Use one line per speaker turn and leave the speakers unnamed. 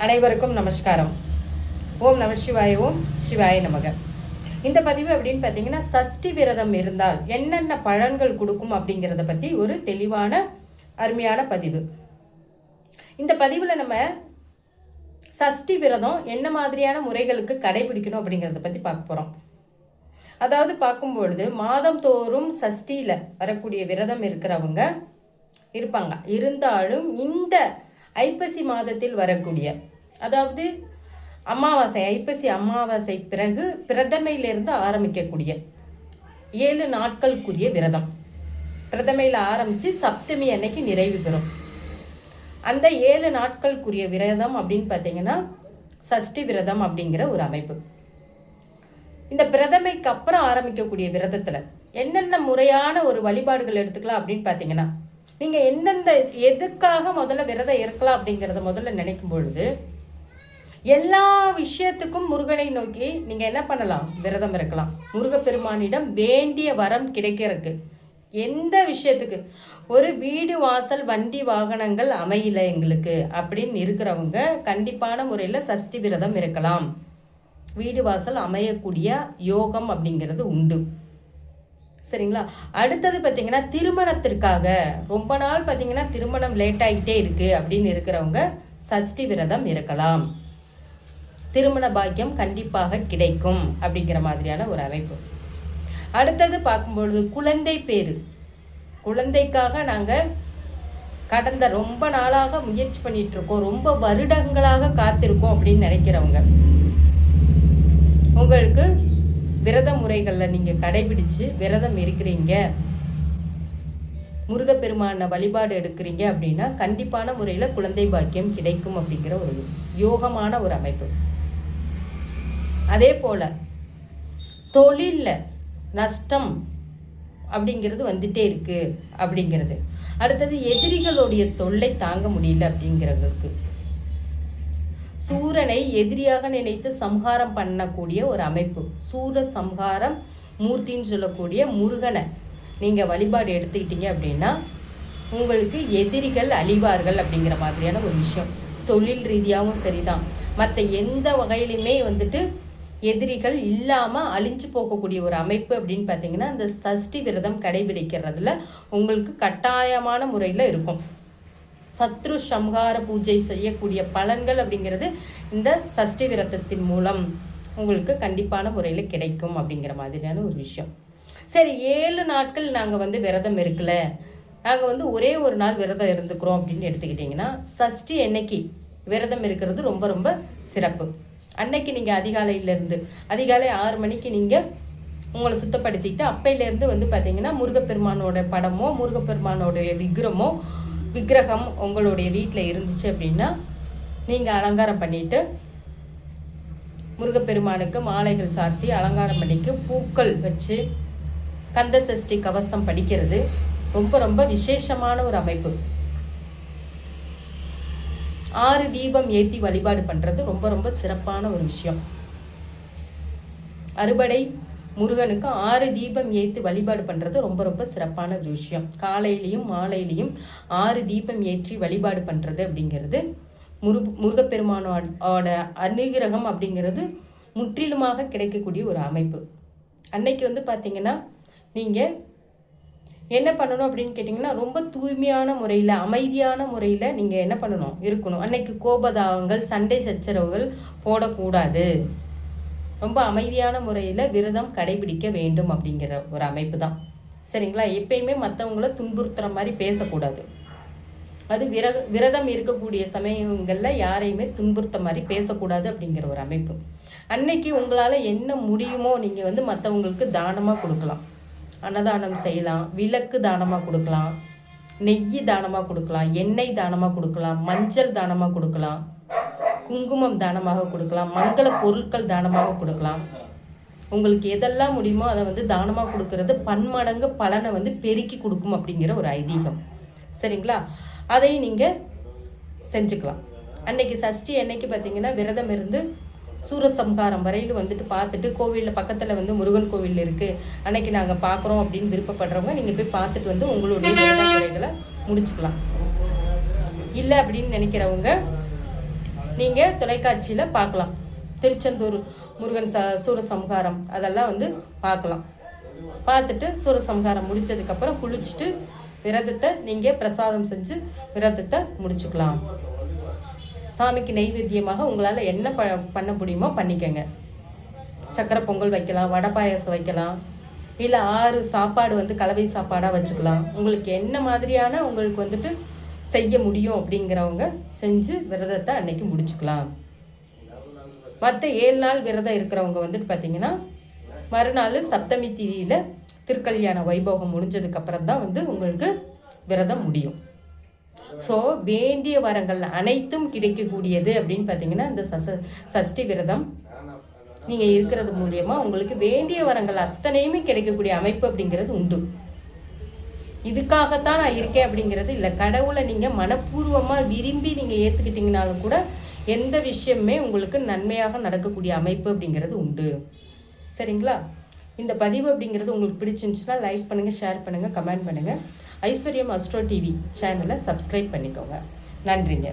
அனைவருக்கும் நமஸ்காரம். ஓம் நம சிவாய, ஓம் சிவாய நமக. இந்த பதிவு அப்படின்னு பார்த்தீங்கன்னா, சஷ்டி விரதம் இருந்தால் என்னென்ன பலன்கள் கொடுக்கும் அப்படிங்கிறத பற்றி ஒரு தெளிவான அருமையான பதிவு. இந்த பதிவில் நம்ம சஷ்டி விரதம் என்ன மாதிரியான முறைகளுக்கு கடைபிடிக்கணும் அப்படிங்கிறத பற்றி பார்க்க போகிறோம். அதாவது பார்க்கும்பொழுது மாதம் தோறும் சஷ்டியில் வரக்கூடிய விரதம் இருக்கிறவங்க இருப்பாங்க. இருந்தாலும் இந்த ஐப்பசி மாதத்தில் வரக்கூடிய, அதாவது அமாவாசை, ஐப்பசி அமாவாசை பிறகு பிரதமையிலிருந்து ஆரம்பிக்கக்கூடிய 7 நாட்களுக்குரிய விரதம், பிரதமையில் ஆரம்பித்து சப்தமி அன்னைக்கு நிறைவு பெறும். அந்த 7 நாட்களுக்குரிய விரதம் அப்படின்னு பார்த்தீங்கன்னா சஷ்டி விரதம் அப்படிங்கிற ஒரு அமைப்பு. இந்த பிரதமைக்கு அப்புறம் ஆரம்பிக்கக்கூடிய விரதத்தில் என்னென்ன முறையான ஒரு வழிபாடுகள் எடுத்துக்கலாம் அப்படின்னு பார்த்தீங்கன்னா, நீங்கள் எந்தெந்த எதுக்காக முதல்ல விரதம் இருக்கலாம் அப்படிங்கிறத முதல்ல நினைக்கும் பொழுது, எல்லா விஷயத்துக்கும் முருகனை நோக்கி நீங்கள் என்ன பண்ணலாம், விரதம் இருக்கலாம். முருகப்பெருமானிடம் வேண்டிய வரம் கிடைக்கிறதுக்கு, எந்த விஷயத்துக்கு, ஒரு வீடு வாசல் வண்டி வாகனங்கள் அமையல எங்களுக்கு அப்படின்னு இருக்கிறவங்க கண்டிப்பான முறையில் சஷ்டி விரதம் இருக்கலாம். வீடு வாசல் அமையக்கூடிய யோகம் அப்படிங்கிறது உண்டு. சரிங்களா? அடுத்தது பார்த்தீங்கன்னா, திருமணத்திற்காக ரொம்ப நாள் பார்த்தீங்கன்னா திருமணம் லேட் ஆகிட்டே இருக்குது அப்படின்னு இருக்கிறவங்க சஷ்டி விரதம் இருக்கலாம். திருமண பாக்கியம் கண்டிப்பாக கிடைக்கும் அப்படிங்கிற மாதிரியான ஒரு அமைப்பு. அடுத்தது பார்க்கும்பொழுது குழந்தை பேரு, குழந்தைக்காக நாங்கள் கடந்த ரொம்ப நாளாக முயற்சி பண்ணிகிட்ருக்கோம், ரொம்ப வருடங்களாக காத்திருக்கோம் அப்படின்னு நினைக்கிறவங்க, உங்களுக்கு விரத முறைகளில் நீங்கள் கடைபிடிச்சு விரதம் இருக்கிறீங்க, முருகப்பெருமான வழிபாடு எடுக்கிறீங்க அப்படின்னா கண்டிப்பான முறையில் குழந்தை பாக்கியம் கிடைக்கும் அப்படிங்கிற ஒரு யோகமான ஒரு அமைப்பு. அதே போல் தொழிலில் நஷ்டம் அப்படிங்கிறது வந்துட்டே இருக்குது அப்படிங்கிறது. அடுத்தது எதிரிகளுடைய தொல்லை தாங்க முடியல அப்படிங்கிறவங்களுக்கு, சூரனை எதிரியாக நினைத்து சம்ஹாரம் பண்ணக்கூடிய ஒரு அமைப்பு, சூர சம்ஹாரம் மூர்த்தின்னு சொல்லக்கூடிய முருகனை நீங்கள் வழிபாடு எடுத்துக்கிட்டீங்க அப்படின்னா உங்களுக்கு எதிரிகள் அழிவார்கள் அப்படிங்கிற மாதிரியான ஒரு விஷயம். தொழில் ரீதியாகவும் சரிதான், மற்ற எந்த வகையிலுமே எதிரிகள் இல்லாமல் அழிஞ்சு போகக்கூடிய ஒரு அமைப்பு அப்படின்னு பார்த்தீங்கன்னா இந்த சஷ்டி விரதம் கடைபிடிக்கிறதுல உங்களுக்கு கட்டாயமான முறையில் இருக்கும். சத்ரு சம்ஹார பூஜை செய்யக்கூடிய பலன்கள் அப்படிங்கிறது இந்த சஷ்டி விரதத்தின் மூலம் உங்களுக்கு கண்டிப்பான முறையில் கிடைக்கும் அப்படிங்கிற மாதிரியான ஒரு விஷயம். சரி, 7 நாட்கள் நாங்கள் விரதம் இருக்கல, நாங்கள் ஒரே ஒரு நாள் விரதம் இருந்துக்கிறோம் அப்படின்னு எடுத்துக்கிட்டிங்கன்னா, சஷ்டி அன்னைக்கு விரதம் இருக்கிறது ரொம்ப ரொம்ப சிறப்பு. அன்னைக்கு நீங்கள் அதிகாலை 6 மணிக்கு நீங்கள் உங்களை சுத்தப்படுத்திட்டு அப்பையிலேருந்து பார்த்தீங்கன்னா முருகப்பெருமானோட படமோ முருகப்பெருமானோடைய விக்கிரகம் உங்களுடைய வீட்டில் இருந்துச்சு அப்படின்னா நீங்கள் அலங்காரம் பண்ணிவிட்டு முருகப்பெருமானுக்கு மாலைகள் சார்த்தி அலங்காரம் பண்ணிக்கு பூக்கள் வச்சு கந்த சஷ்டி கவசம் படிக்கிறது ரொம்ப ரொம்ப விசேஷமான ஒரு அமைப்பு. 6 தீபம் ஏற்றி வழிபாடு பண்ணுறது ரொம்ப ரொம்ப சிறப்பான ஒரு விஷயம். அறுபடை முருகனுக்கு 6 தீபம் ஏற்றி வழிபாடு பண்ணுறது ரொம்ப ரொம்ப சிறப்பான ஒரு விஷயம். காலையிலையும் மாலையிலையும் 6 தீபம் ஏற்றி வழிபாடு பண்ணுறது அப்படிங்கிறது முருகப்பெருமானோட அனுகிரகம் அப்படிங்கிறது முற்றிலுமாக கிடைக்கக்கூடிய ஒரு அமைப்பு. அன்னைக்கு பார்த்திங்கன்னா நீங்கள் என்ன பண்ணணும் அப்படின்னு கேட்டிங்கன்னா, ரொம்ப தூய்மையான முறையில் அமைதியான முறையில் நீங்கள் என்ன பண்ணணும், இருக்கணும். அன்னைக்கு கோபதாகங்கள் சண்டை சச்சரவுகள் போடக்கூடாது, ரொம்ப அமைதியான முறையில் விரதம் கடைபிடிக்க வேண்டும் அப்படிங்கிற ஒரு அமைப்பு தான். சரிங்களா? எப்பயுமே மற்றவங்கள துன்புறுத்துகிற மாதிரி பேசக்கூடாது. அது விரதம் இருக்கக்கூடிய சமயங்களில் யாரையுமே துன்புறுத்த மாதிரி பேசக்கூடாது அப்படிங்கிற ஒரு அமைப்பு. அன்னைக்கு உங்களால் என்ன முடியுமோ நீங்கள் மற்றவங்களுக்கு தானமாக கொடுக்கலாம், அன்னதானம் செய்யலாம், விளக்கு தானமாக கொடுக்கலாம், நெய் தானமாக கொடுக்கலாம், எண்ணெய் தானமாக கொடுக்கலாம், மஞ்சள் தானமாக கொடுக்கலாம், குங்குமம் தானமாக கொடுக்கலாம், மங்கள பொருட்கள் தானமாக கொடுக்கலாம். உங்களுக்கு எதெல்லாம் முடியுமோ அதை தானமாக கொடுக்கறது பன்மடங்கு பலனை பெருக்கி கொடுக்கும் அப்படிங்கிற ஒரு ஐதீகம். சரிங்களா? அதை நீங்கள் செஞ்சுக்கலாம். அன்னைக்கு சஷ்டி அன்னைக்கு பார்த்தீங்கன்னா விரதம் இருந்து சூரசம்ஹாரம் வரையில் பார்த்துட்டு கோவிலில் பக்கத்தில் முருகன் கோவில் இருக்குது, அன்னைக்கு நாங்கள் பார்க்குறோம் அப்படின்னு விருப்பப்படுறவங்க நீங்கள் போய் பார்த்துட்டு உங்களுடைய விரத முறைகளை முடிச்சுக்கலாம். இல்லை அப்படின்னு நினைக்கிறவங்க நீங்கள் தொலைக்காட்சியில் பார்க்கலாம். திருச்செந்தூர் முருகன் சூரசம்ஹாரம் அதெல்லாம் வந்து பார்க்கலாம். பார்த்துட்டு சூரசம்ஹாரம் முடித்ததுக்கப்புறம் குளிச்சுட்டு விரதத்தை நீங்கள் பிரசாதம் செஞ்சு விரதத்தை முடிச்சுக்கலாம். சாமிக்கு நெய்வேத்தியமாக உங்களால் என்ன பண்ண முடியுமோ பண்ணிக்கங்க. சக்கரை பொங்கல் வைக்கலாம், வடை பாயாசம் வைக்கலாம், இல்லை 6 சாப்பாடு வந்து கலவை சாப்பாடாக வச்சுக்கலாம். உங்களுக்கு என்ன மாதிரியான உங்களுக்கு வந்துட்டு செய்ய முடியும் அப்படிங்கிறவங்க செஞ்சு விரதத்தை அன்னைக்கு முடிச்சுக்கலாம். மற்ற 7 நாள் விரதம் இருக்கிறவங்க வந்துட்டு பார்த்திங்கன்னா மறுநாள் சப்தமி திதியில் திருக்கல்யாண வைபோகம் முடிஞ்சதுக்கப்புறம் தான் வந்து உங்களுக்கு விரதம் முடியும். ஸோ வேண்டிய வரங்கள் அனைத்தும் கிடைக்கக்கூடியது அப்படின்னு பார்த்தீங்கன்னா இந்த சஷ்டி விரதம் நீங்கள் இருக்கிறது மூலியமாக உங்களுக்கு வேண்டிய வரங்கள் அத்தனையுமே கிடைக்கக்கூடிய அமைப்பு அப்படிங்கிறது உண்டு. இதுக்காகத்தான் நான் இருக்கேன் அப்படிங்கிறது இல்லை. கடவுளை நீங்கள் மனப்பூர்வமாக விரும்பி நீங்கள் ஏற்றுக்கிட்டீங்கனாலும் கூட எந்த விஷயமுமே உங்களுக்கு நன்மையாக நடக்கக்கூடிய அமைப்பு அப்படிங்கிறது உண்டு. சரிங்களா? இந்த பதிவு அப்படிங்கிறது உங்களுக்கு பிடிச்சிருந்துச்சுன்னா லைக் பண்ணுங்கள், ஷேர் பண்ணுங்கள், கமெண்ட் பண்ணுங்கள். ஐஸ்வர்யம் அஸ்ட்ரோ டிவி சேனலை சப்ஸ்கிரைப் பண்ணிக்கோங்க. நன்றிங்க.